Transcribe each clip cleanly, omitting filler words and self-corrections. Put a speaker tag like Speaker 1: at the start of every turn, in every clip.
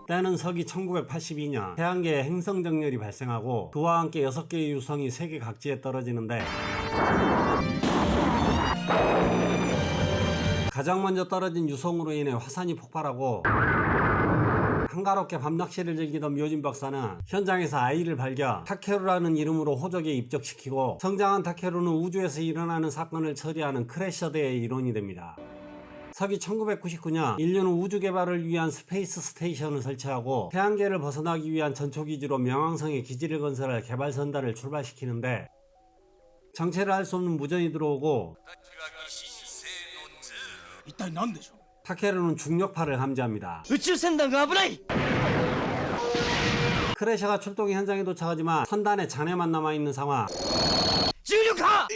Speaker 1: 때는 서기 1982년 태양계에 행성정렬이 발생하고 그와 함께 6개의 유성이 세계 각지에 떨어지는데 가장 먼저 떨어진 유성으로 인해 화산이 폭발하고 한가롭게 밤낚시를 즐기던 묘진 박사는 현장에서 아이를 발견, 타케루라는 이름으로 호적에 입적시키고 성장한 타케루는 우주에서 일어나는 사건을 처리하는 크래셔대의 일원이 됩니다. 서기 1999년 인류는 우주 개발을 위한 스페이스 스테이션을 설치하고 태양계를 벗어나기 위한 전초기지로 명왕성에 기지를 건설할 개발선단을 출발시키는데 정체를 알 수 없는 무전이 들어오고 타케루는 중력파를 감지합니다. 크래셔가 출동 현장에 도착하지만 선단에 잔해만 남아있는 상황. 중력파!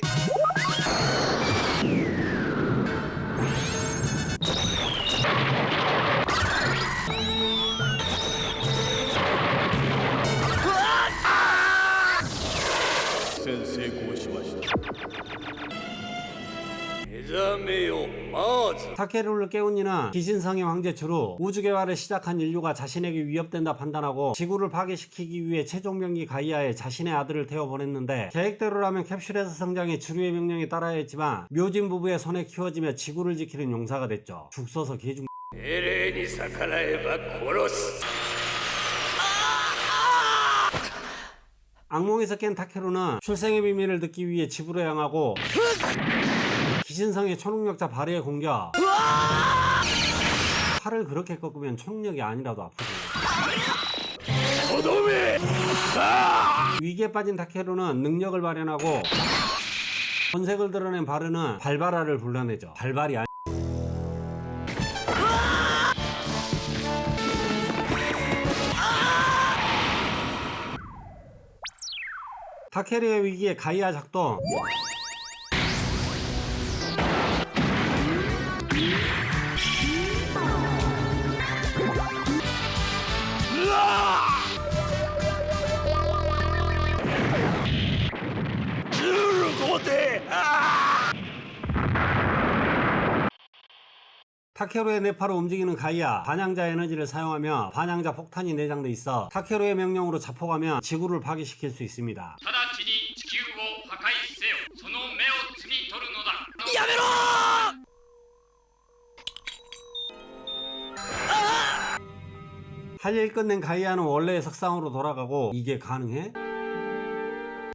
Speaker 1: 타케루를 깨운 이는 기신성의 황제 주루, 우주개발을 시작한 인류가 자신에게 위협된다 판단하고 지구를 파괴시키기 위해 최종병기 가이아에 자신의 아들을 태워보냈는데 계획대로라면 캡슐에서 성장해 주루의 명령에 따라야 했지만 묘진 부부의 손에 키워지며 지구를 지키는 용사가 됐죠. 죽 써서 개중. 악몽에서 깬 타케루는 출생의 비밀을 듣기 위해 집으로 향하고 기신성의 초능력자 바르의 공격. 팔을 그렇게 꺾으면 초능력이 아니라도 아프지. 위기에 빠진 타케루는 능력을 발현하고 본색을 드러낸 바르는 발바라를 불러내죠. 발발이 아니. 타케루의 위기에 가이아 작동. 타케루의 뇌파로 움직이는 가이아, 반향자 에너지를 사용하며 반향자 폭탄이 내장돼 있어 타케루의 명령으로 자폭하면 지구를 파괴시킬 수 있습니다. 할 일 끝낸 가이아는 원래의 석상으로 돌아가고 이게 가능해?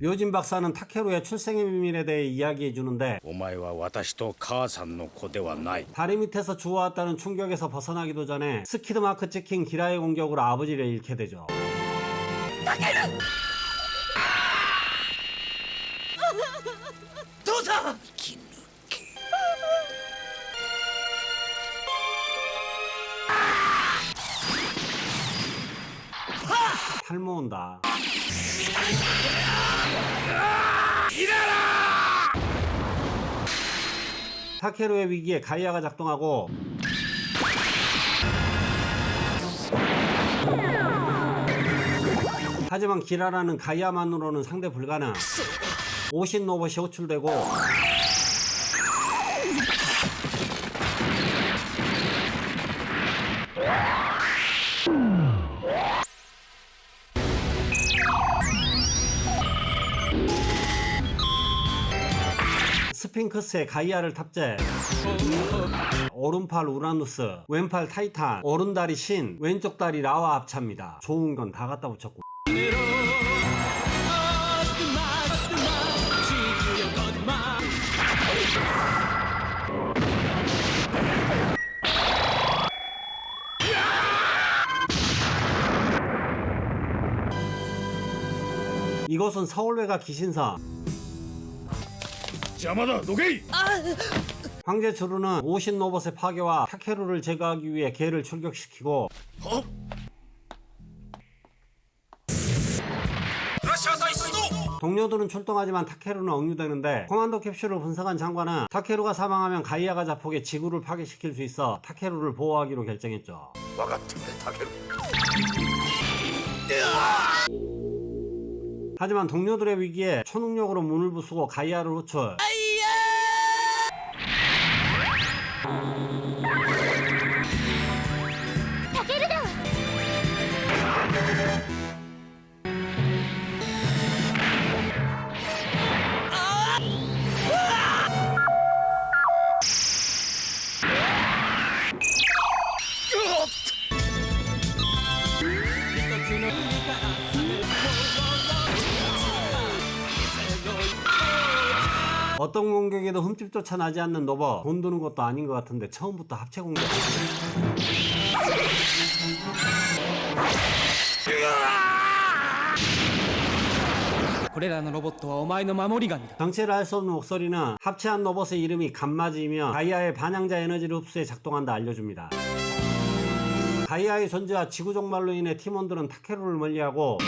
Speaker 1: 묘진 박사는 타케루의 출생의 비밀에 대해 이야기해주는데 다리 밑에서 주워왔다는 충격에서 벗어나기도 전에 스키드 마크 찍힌 기라의 공격으로 아버지를 잃게 되죠. 타케루! 도사! 탈 모은다. 타케루의 위기에 가이아가 작동하고 하지만 기라라는 가이아만으로는 상대 불가능. 오신 로봇이 호출되고 스핑크스의 가이아를 탑재. 오른팔 우라누스, 왼팔 타이탄, 오른다리 신, 왼쪽 다리 라와 합차입니다. 좋은 건 다 갖다 붙였고. 이곳은 서울외가 기신성. 황제 주루는 오신 로봇의 파괴와 타케루를 제거하기 위해 걔를 출격시키고 동료들은 출동하지만 타케루는 억류되는데 코만도 캡슐을 분석한 장관은 타케루가 사망하면 가이아가 자폭해 지구를 파괴시킬 수 있어 타케루를 보호하기로 결정했죠. 하지만 동료들의 위기에 초능력으로 문을 부수고 가이아를 호출. 어떤 공격에도 흠집조차 나지 않는 노버. 돈 드는 것도 아닌 것 같은데 처음부터 합체 공격. 정체를 알 수 없는 목소리는 합체한 로봇의 이름이 간마지이며 가이아의 반향자 에너지를 흡수해 작동한다 알려줍니다. 가이아의 존재와 지구 종말로 인해 팀원들은 타케루를 멀리하고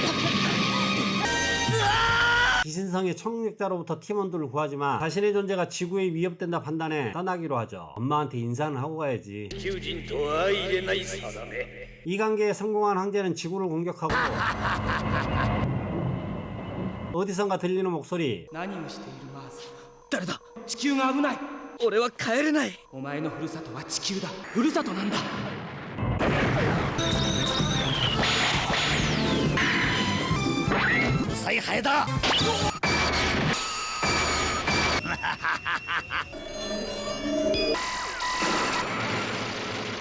Speaker 1: 기신성의 초능력자로부터 팀원들을 구하지만 자신의 존재가 지구에 위협된다 판단해 떠나기로 하죠. 엄마한테 인사는 하고 가야지. 이 관계에 성공한 황제는 지구를 공격하고 어디선가 들리는 목소리.
Speaker 2: 何をしているマース。誰だ。地球が危ない。俺は帰れない。お前のふるさとは地球だ。ふるさとなんだ。うるさいハエだ。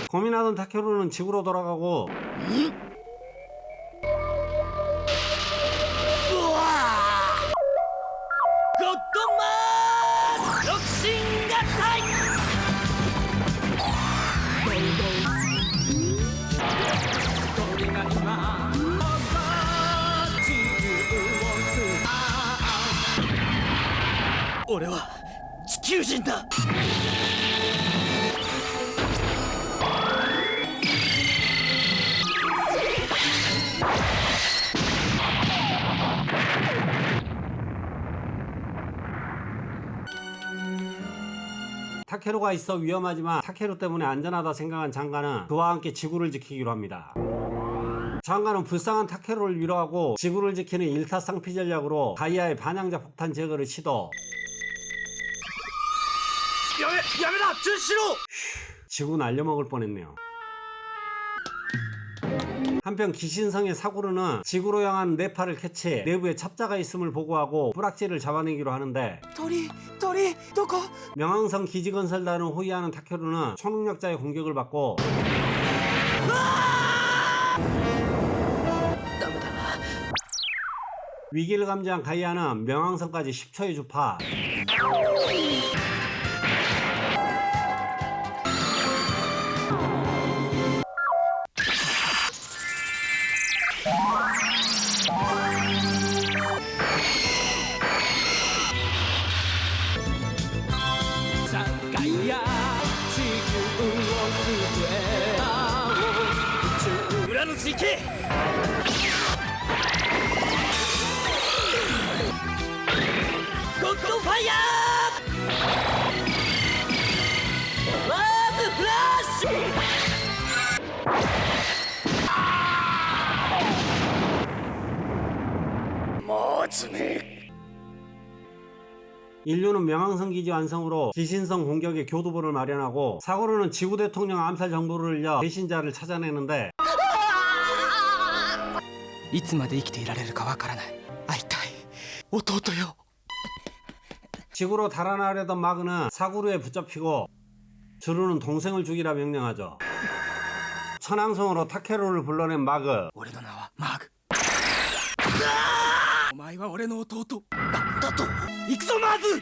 Speaker 1: 고민하던 타케루는 지구로 돌아가고
Speaker 2: 俺は地球人だ。
Speaker 1: 타케루가 있어 위험하지만 타케루 때문에 안전하다 생각한 장관은 그와 함께 지구를 지키기로 합니다. 장관은 불쌍한 타케루를 위로하고 지구를 지키는 일타쌍피 전략으로 가이아의 반향자 폭탄 제거를 시도.
Speaker 2: 야메다! 준시로!
Speaker 1: 지구 날려먹을 뻔했네요. 한편 기신성의 사구르는 지구로 향한 네파를 캐치해 내부에 첩자가 있음을 보고하고 뿌락지를 잡아내기로 하는데
Speaker 2: 토리, 도코?
Speaker 1: 명왕성 기지건설단을 호위하는 타케루는 초능력자의 공격을 받고 위기를 감지한 가이아는 명왕성까지 10초의 주파. 인류는 명왕성 기지 완성으로 기신성 공격의 교두보를 마련하고 사고로는 지구 대통령 암살 정보를 흘려 배신자를 찾아내는데
Speaker 2: いつまで生きていられるかわからない。会いたい。弟よ。
Speaker 1: 지구로 달아나려던 마그는 사구르에 붙잡히고 주루는 동생을 죽이라 명령하죠. 천왕성으로 타케루를 불러낸 마그.
Speaker 2: 俺の名はマグ。お前は俺の弟。なんだと。行くぞマズ。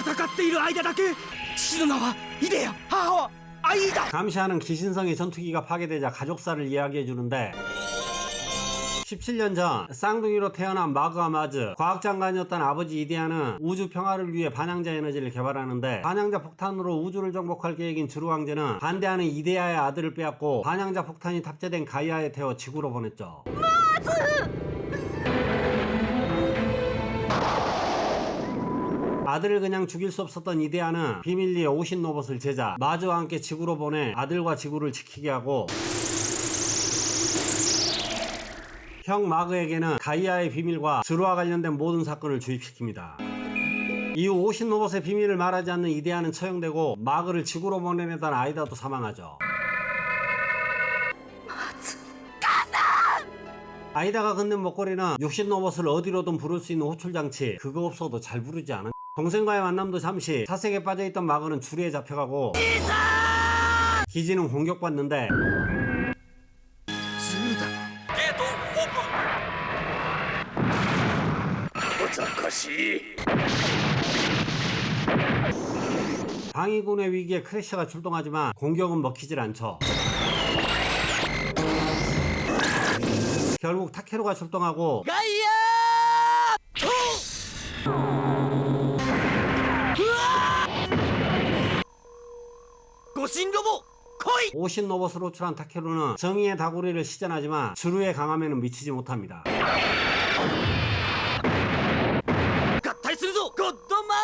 Speaker 2: 戦っている間だけ父の名はイデヤ、母はアイダ。
Speaker 1: 감시하는 기신성의 전투기가 파괴되자 가족사를 이야기해주는데 17년 전 쌍둥이로 태어난 마그와 마즈, 과학장관이었던 아버지 이데아는 우주 평화를 위해 반향자 에너지를 개발하는데 반향자 폭탄으로 우주를 정복할 계획인 주루 황제는 반대하는 이데아의 아들을 빼앗고 반향자 폭탄이 탑재된 가이아에 태워 지구로 보냈죠. 아들을 그냥 죽일 수 없었던 이데아는 비밀리에 오신 로봇을 제자 마즈와 함께 지구로 보내 아들과 지구를 지키게 하고 형 마그에게는 가이아의 비밀과 주루와 관련된 모든 사건을 주입시킵니다. 이후 오신 로봇의 비밀을 말하지 않는 이데아는 처형되고 마그를 지구로 보내내던 아이다도 사망하죠. 아이다가 긋는 목걸이는 육신 로봇을 어디로든 부를 수 있는 호출장치, 그거 없어도 잘 부르지 않은. 동생과의 만남도 잠시. 사색에 빠져있던 마그는 주리에 잡혀가고 기지는 공격받는데
Speaker 2: 難しい
Speaker 1: 방위군의 위기에 크래셔가 출동하지만 공격은 먹히질 않죠. 결국 타케루가 출동하고
Speaker 2: ガイアーうわー護身ロボ来い
Speaker 1: 오신 로봇을 호출한 타케루는 정의의 다구리를 시전하지만 주루의 강함에는 미치지 못합니다.
Speaker 2: 合体するぞゴッドマー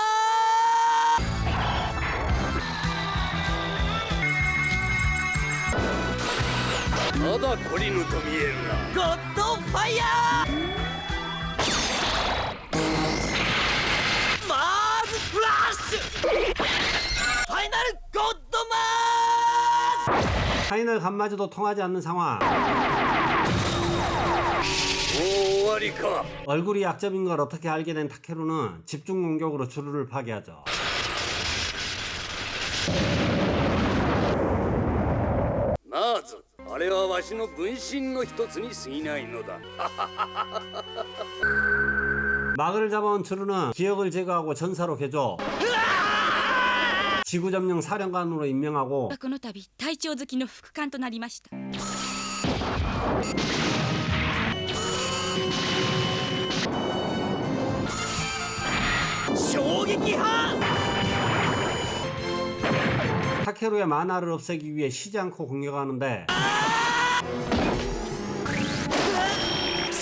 Speaker 2: まだ懲りぬと見えるなゴッドファイヤーマーズフラッシュファイナルゴッドマーズ
Speaker 1: 파이널 간마저도 통하지 않는 상황.
Speaker 2: もう終わりか
Speaker 1: 얼굴이 약점인 걸 어떻게 알게 된 타케루는 집중 공격으로 주루를 파괴하죠.
Speaker 2: マーズあれはわしの分身の一つに過ぎないのだ
Speaker 1: 마그를 잡아온 주루는 기억을 제거하고 전사로 개조. 지구점령 사령관으로 임명하고
Speaker 3: この度隊長付きの副官となりました。
Speaker 2: 衝撃波
Speaker 1: 타케루의 만화를 없애기 위해 쉬지 않고 공격하는데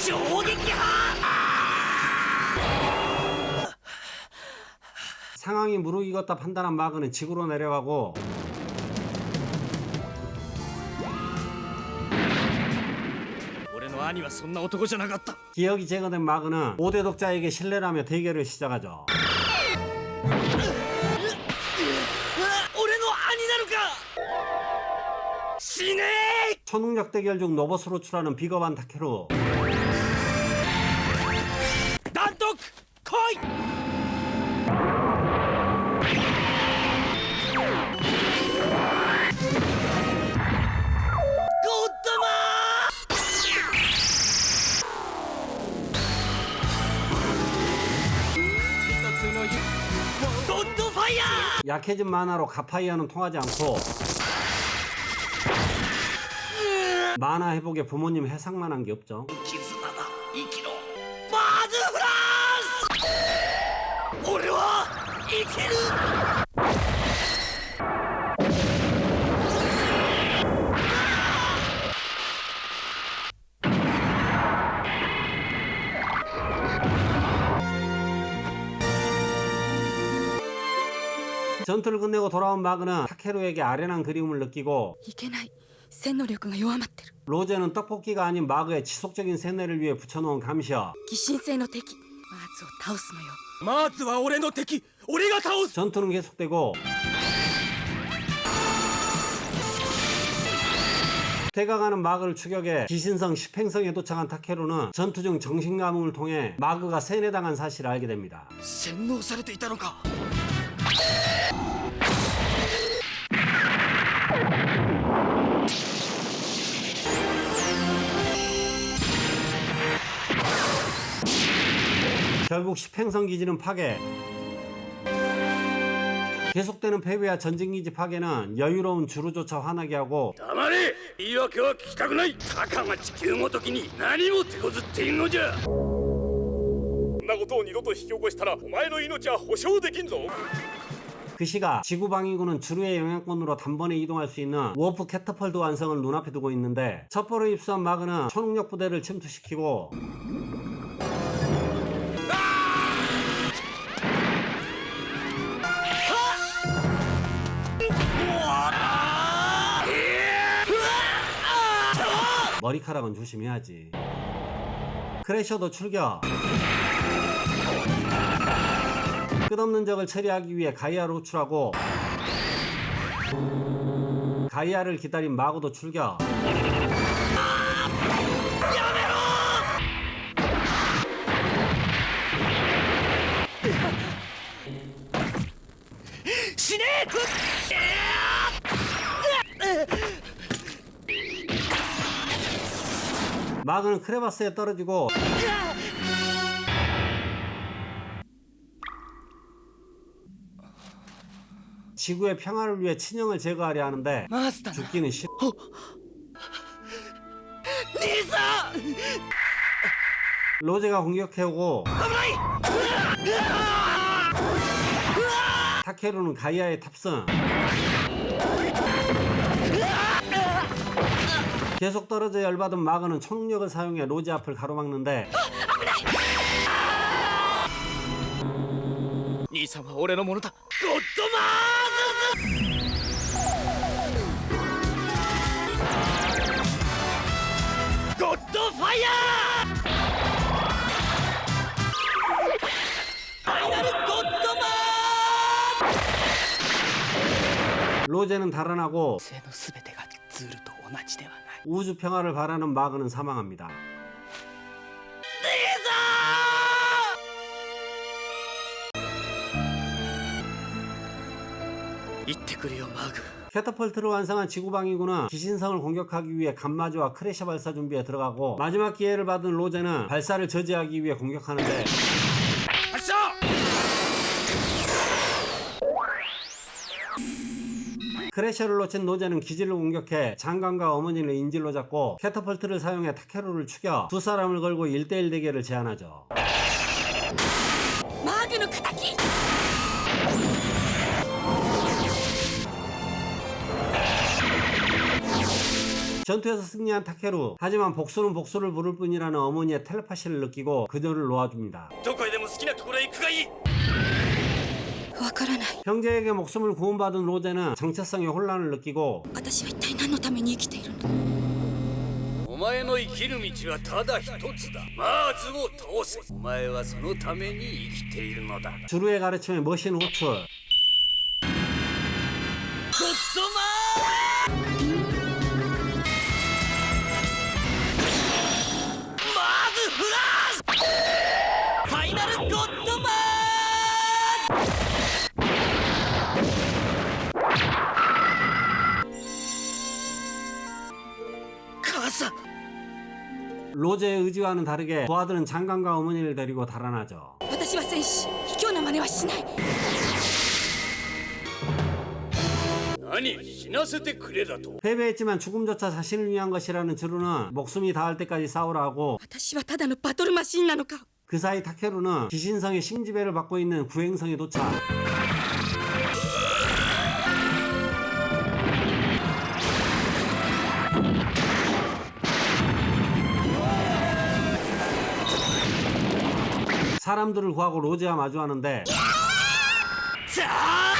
Speaker 2: 衝撃波
Speaker 1: 상황이 무르익었다 판단한 마그는 지구로 내려가고
Speaker 2: 兄はそんな男じゃなかった
Speaker 1: 기억이 제거된 마그는 5대 독자에게 신뢰라며 대결을 시작하죠.
Speaker 2: 俺の兄なのか死ねー
Speaker 1: 초능력 대결 중 로봇을 호출하는 비겁한 타케루.
Speaker 2: 弾徳来い
Speaker 1: 약해진 만화로 가파이어는 통하지 않고 만화 회복에 부모님 해상만 한 게 없죠.
Speaker 2: 絆だ生きろマーズフランス俺は生きる
Speaker 1: 전투를 끝내고 돌아온 마그는 타케루에게 아련한 그리움을 느끼고
Speaker 3: いけない。戦能力が弱まってる。
Speaker 1: 로제는 떡볶이가 아닌 마그의 지속적인 세뇌를 위해 붙여놓은 감시어.
Speaker 3: 疑心性の敵マーズを倒すのよ。
Speaker 2: マーズは俺の敵俺が倒す
Speaker 1: 전투는 계속되고 퇴각하는 마그를 추격해 기신성 10행성에 도착한 타케루는 전투 중 정신 감흥을 통해 마그가 세뇌당한 사실을 알게 됩니다.
Speaker 2: 洗脳されていたのか
Speaker 1: 결국 10행성 기지는 파괴. 계속되는 패배와 전진기지 파괴는 여유로운 주루조차 화나게 하고
Speaker 2: 黙れ言い訳は聞きたくないたかが地球ごときに何も手こずっているのじゃこんなことを二度と引き起こしたらお前の命は保証できんぞ
Speaker 1: 그 시각 지구방위군은 주루의 영향권으로 단번에 이동할 수 있는 워프 캐터펄트 완성을 눈앞에 두고 있는데 첩보를 입수한 마그는 초능력 부대를 침투시키고 머리카락은 조심해야지. 크래셔도 출격. 끝없는 적을 처리하기 위해 가이아를 호출하고 가이아를 기다린 마구도 출격.
Speaker 2: 死ね
Speaker 1: 마그는 크레바스에 떨어지고 지구의 평화를 위해 친형을 제거하려 하는데
Speaker 2: マスター
Speaker 1: 죽기는 싫어.
Speaker 2: 兄さん
Speaker 1: 로제가 공격해오고
Speaker 2: 危ない
Speaker 1: 타케루는 가이아에 탑승. 계속 떨어져 열받은 마그는 초능력을 사용해 로제 앞을 가로막는데
Speaker 2: 兄さんは俺のものだゴッドマーズゴッドファイヤーファイナルゴッドマ
Speaker 1: 로제는 달아나고
Speaker 2: 性のすべてがズールと同じではない
Speaker 1: 우주 평화를 바라는 마그는 사망합니다.
Speaker 2: 行ってくるよマーグ
Speaker 1: 캐터펄트를 완성한 지구방위군은 기신성을 공격하기 위해 감마주와 크래셔 발사 준비에 들어가고 마지막 기회를 받은 로제는 발사를 저지하기 위해 공격하는데
Speaker 2: 発射
Speaker 1: 크래셔를 놓친 로제는 기지를 공격해 장관과 어머니를 인질로 잡고 캐터펄트를 사용해 타케루를 죽여 두 사람을 걸고 1대1 대결을 제안하죠.
Speaker 3: マーグの敵
Speaker 1: 전투에서 승리한 타케루, 하지만 복수는 복수를 부를 뿐이라는 어머니의 텔레파시를 느끼고 그녀를 놓아줍니다.
Speaker 2: どこへでも好きなところへ行くがいい
Speaker 3: わからない
Speaker 1: 형제에게 목숨을 구원받은 로제는 정체성에 혼란을 느끼고
Speaker 3: 私は一体何のために生きているんだ
Speaker 2: お前の生きる道はただ一つだマーズを倒せお前はそのために生きているのだ
Speaker 1: 주루의 가르침에 머신 호출.
Speaker 2: ゴッドマーマーズフラッシュファイナルゴッドマーズ母さん
Speaker 1: 로제의 의지와는 다르게 두 아들은 장관과 어머니를 데리고 달아나죠.
Speaker 3: 私は戦士卑怯な真似はしない
Speaker 2: 何死なせてくれだと
Speaker 1: 패배했지만 죽음조차 자신을 위한 것이라는 주루는 목숨이 닿을 때까지 싸우라 하고
Speaker 3: 私はただのバトルマシンなのか
Speaker 1: 그 사이 타케루는 기신성의 신지배를 받고 있는 구행성에 도착. 사람들을 구하고 로제와 마주하는데
Speaker 2: さあ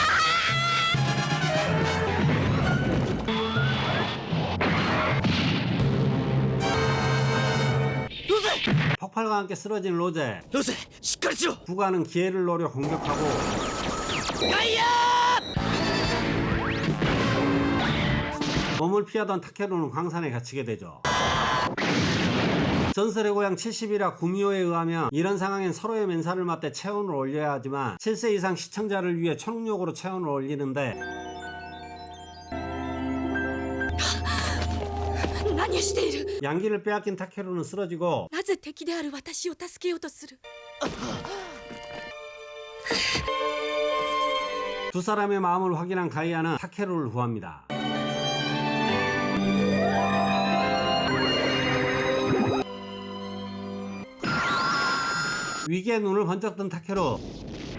Speaker 1: 폭발과 함께 쓰러진 로제.
Speaker 2: ロゼしっかりしろ
Speaker 1: 부가는 기회를 노려 공격하고
Speaker 2: ガイア
Speaker 1: 몸을 피하던 타케루는 광산에 갇히게 되죠. 전설의 고향 70이라 구미호에 의하면 이런 상황엔 서로의 맨살을 맞대 체온을 올려야 하지만 7세 이상 시청자를 위해 초능력으로 체온을 올리는데
Speaker 3: 何をしている
Speaker 1: 양기를 빼앗긴 타케루는 쓰러지고
Speaker 3: なぜ敵である私を助けようとする
Speaker 1: 두 사람의 마음을 확인한 가이아는 타케루를 구합니다. 위기에 눈을 번쩍 뜬 타케루.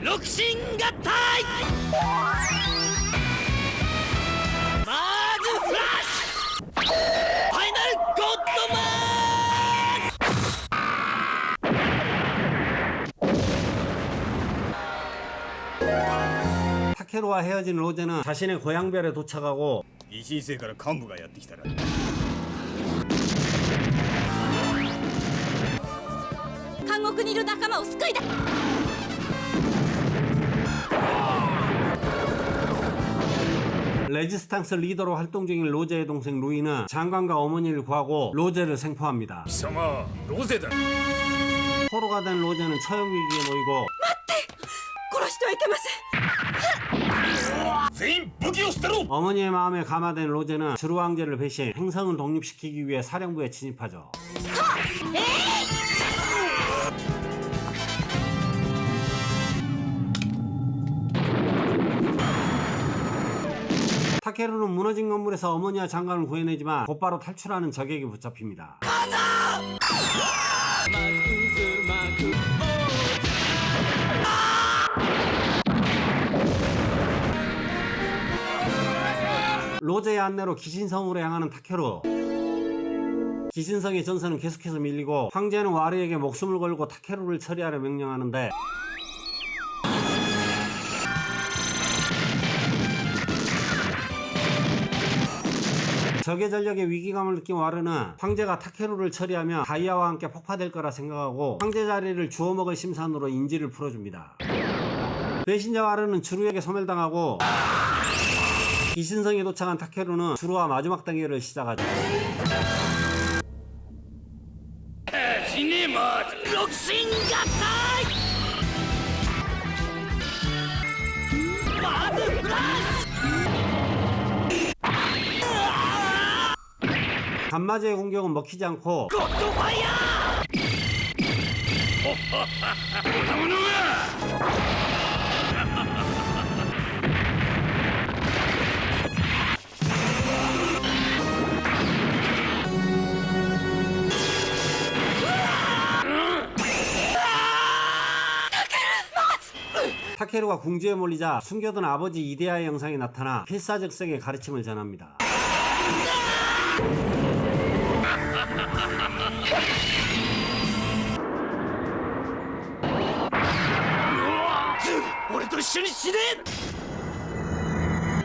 Speaker 2: 六神合体マーズフラッシュファイナルゴッドマーズ
Speaker 1: 타케루와 헤어진 로제는 자신의 고향별에 도착하고
Speaker 2: 維新生から幹部がやってきたら
Speaker 3: 監獄にいる仲間を救いだ
Speaker 1: 레지스탕스 리더로 활동 중인 로제의 동생 루이는 장관과 어머니를 구하고 로제를 생포합니다.
Speaker 2: 貴様ロゼだ
Speaker 1: 포로가 된 로제는 처형 위기에 놓이고
Speaker 3: 殺してはいけません
Speaker 2: 全員武器を捨てろ
Speaker 1: 어머니의 마음에 감화된 로제는 주루 왕제를 배신 행성을 독립시키기 위해 사령부에 진입하죠. 타케루는 무너진 건물에서 어머니와 장관을 구해내지만 곧바로 탈출하는 적에게 붙잡힙니다. 로제의 안내로 기신성으로 향하는 타케루. 기신성의 전선은 계속해서 밀리고 황제는 와르에게 목숨을 걸고 타케루를 처리하려 명령하는데 적의 전력에 위기감을 느낀 와르는 황제가 타케루를 처리하면 다이아와 함께 폭파될 거라 생각하고 황제 자리를 주워먹을 심산으로 인지를 풀어줍니다. 배신자 와르는 주루에게 소멸당하고 기신성에 도착한 타케루는 주루와 마지막 단계를 시작하죠. 간마제의 공격은 먹히지 않고 타케루가 궁지에 몰리자 숨겨둔 아버지 이데아의 영상이 나타나 필사즉석의 가르침을 전합니다.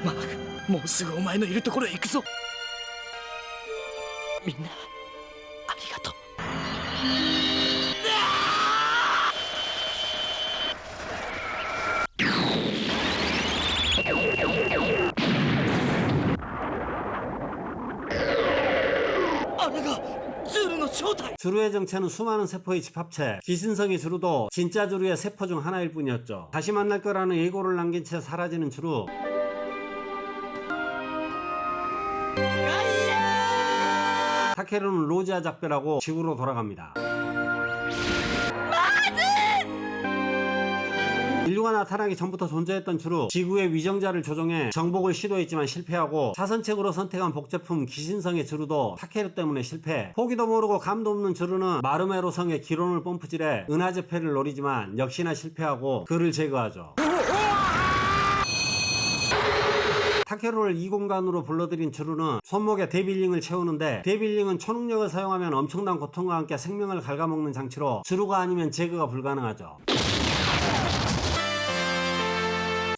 Speaker 2: マーク、もうすぐお前のいるところへ行くぞ。みんなありがとう。あれがズールの正体。
Speaker 1: 주루의 정체는 수많은 세포의 집합체. 기신성의 주루도 진짜 주루의 세포 중 하나일 뿐이었죠. 다시 만날 거라는 예고를 남긴 채 사라지는 주루. 타케루는 로지아 작별하고 지구로 돌아갑니다. 인류가 나타나기 전부터 존재했던 주루, 지구의 위정자를 조종해 정복을 시도했지만 실패하고 사선책으로 선택한 복제품 기신성의 주루도 타케루 때문에 실패. 포기도 모르고 감도 없는 주루는 마르메로 성의 기론을 펌프질해 은하제패를 노리지만 역시나 실패하고 그를 제거하죠. 타케루를 이 공간으로 불러들인 주루는 손목에 데빌링을 채우는데 데빌링은 초능력을 사용하면 엄청난 고통과 함께 생명을 갉아먹는 장치로 주루가 아니면 제거가 불가능하죠.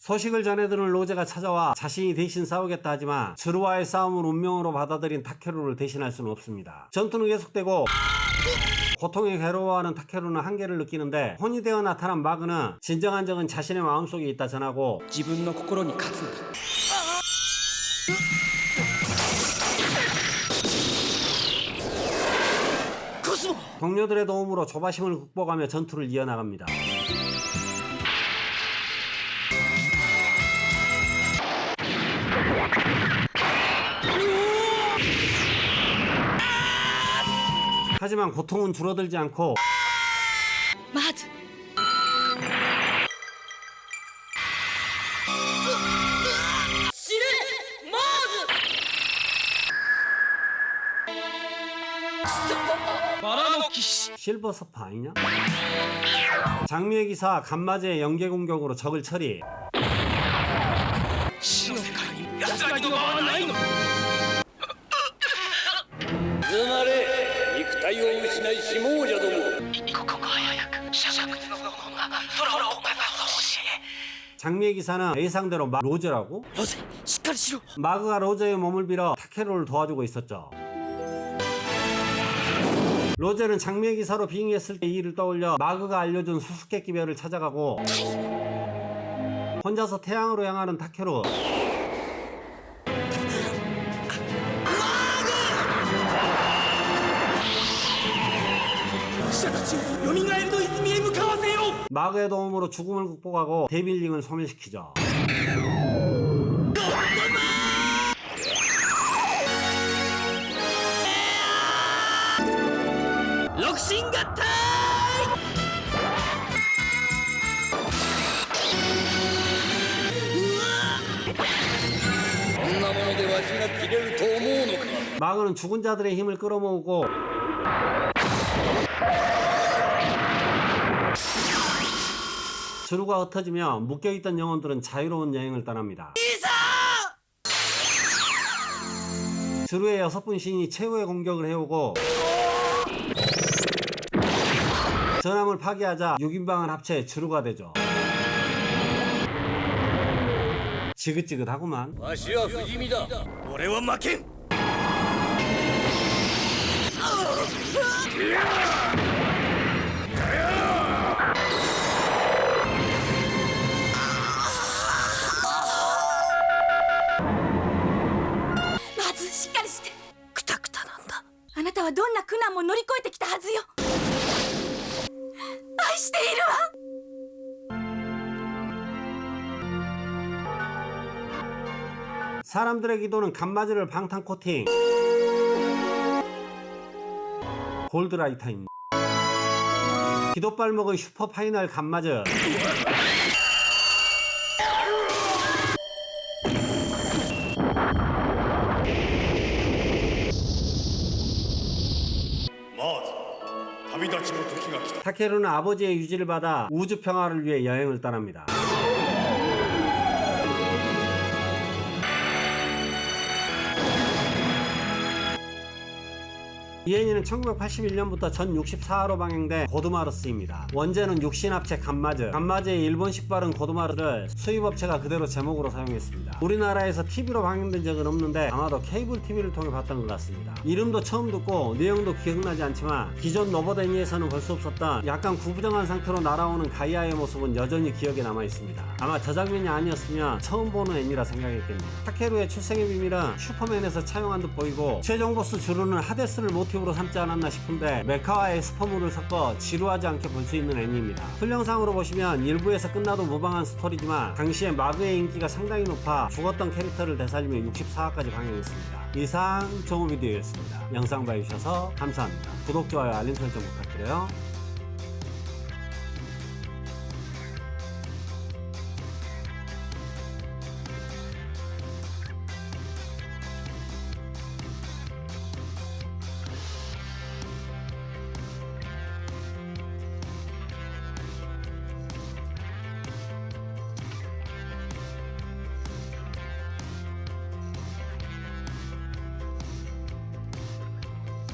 Speaker 1: 소식을 전해들은 로제가 찾아와 자신이 대신 싸우겠다 하지만 주루와의 싸움을 운명으로 받아들인 타케루를 대신할 수는 없습니다. 전투는 계속되고 고통에 괴로워하는 타케루는 한계를 느끼는데 혼이 되어 나타난 마그는 진정한 적은 자신의 마음속에 있다 전하고
Speaker 2: 自分の心に勝つんだ。
Speaker 1: 동료들의 도움으로 조바심을 극복하며 전투를 이어나갑니다. 하지만 고통은 줄어들지 않고
Speaker 3: まず死ねマーズ
Speaker 2: バラの騎士。
Speaker 1: 실버 서파 아니냐? 장미의 기사 간마제의 연계 공격으로 적을 처리.
Speaker 2: 死の世界に安らぎの場はないの。
Speaker 4: つまれ肉体を失いし亡者ども。
Speaker 2: 一刻も早く釈の炎が空を燃やすほしい。
Speaker 1: 장미의 기사는 예상대로 로제라고?
Speaker 2: ロゼ、しっかりしろ。
Speaker 1: 마그가 로제의 몸을 빌어 타케루를 도와주고 있었죠. 로제는 장미의 기사로 빙의했을 때 이 일을 떠올려 마그가 알려준 수수께끼 별을 찾아가고 혼자서 태양으로 향하는 타케루.
Speaker 2: 死者たちを蘇りの泉へ向かわせよう。
Speaker 1: 마그의 도움으로 죽음을 극복하고 데빌링을 소멸시키죠.
Speaker 2: 六神合体。
Speaker 4: こんなもの
Speaker 1: 마그는 죽은 자들의 힘을 끌어모으고 주루가 흩어지며 묶여있던 영혼들은 자유로운 여행을 떠납니다. 주루의 6분 신이 최후의 공격을 해오고 전함을 파괴하자 6인방은 합체 주루가 되죠. 지긋지긋하구만.
Speaker 4: わしは不死身だ。
Speaker 2: 俺は負けん。
Speaker 3: まずしっかりして。クタクタなんだ。あなたはどんな苦難も乗り越えてきたはずよ。愛しているわ。
Speaker 1: 사람들의 기도는 간마즈를 방탄 코팅 골드라이터입니다. 기도발목의 슈퍼파이널 간마즈. 타케루는 아버지의 유지를 받아 우주 평화를 위해 여행을 떠납니다. 이 애니는 1981년부터 전 64화로 방영된 고드마르스입니다. 원제는 육신합체 간마즈, 간마즈의 일본식 발음 고드마르를 수입업체가 그대로 제목으로 사용했습니다. 우리나라에서 TV로 방영된 적은 없는데 아마도 케이블 TV를 통해 봤던 것 같습니다. 이름도 처음 듣고 내용도 기억나지 않지만 기존 로봇 애니에서는 볼 수 없었던 약간 구부정한 상태로 날아오는 가이아의 모습은 여전히 기억에 남아있습니다. 아마 저 장면이 아니었으면 처음 보는 애니라 생각했겠네요. 타케루의 출생의 비밀은 슈퍼맨에서 차용한 듯 보이고 최종 보스 주루는 하데스를 모티브로 삼지 않았나 싶은데 메카와 에스퍼물을 섞어 지루하지 않게 볼 수 있는 애니입니다. 풀영상으로 보시면 일부에서 끝나도 무방한 스토리지만 당시에 마그의 인기가 상당히 높아 죽었던 캐릭터를 되살리며 64화까지 방영했습니다. 이상 정우비디오였습니다. 영상 봐주셔서 감사합니다. 구독, 좋아요, 알림 설정 부탁드려요.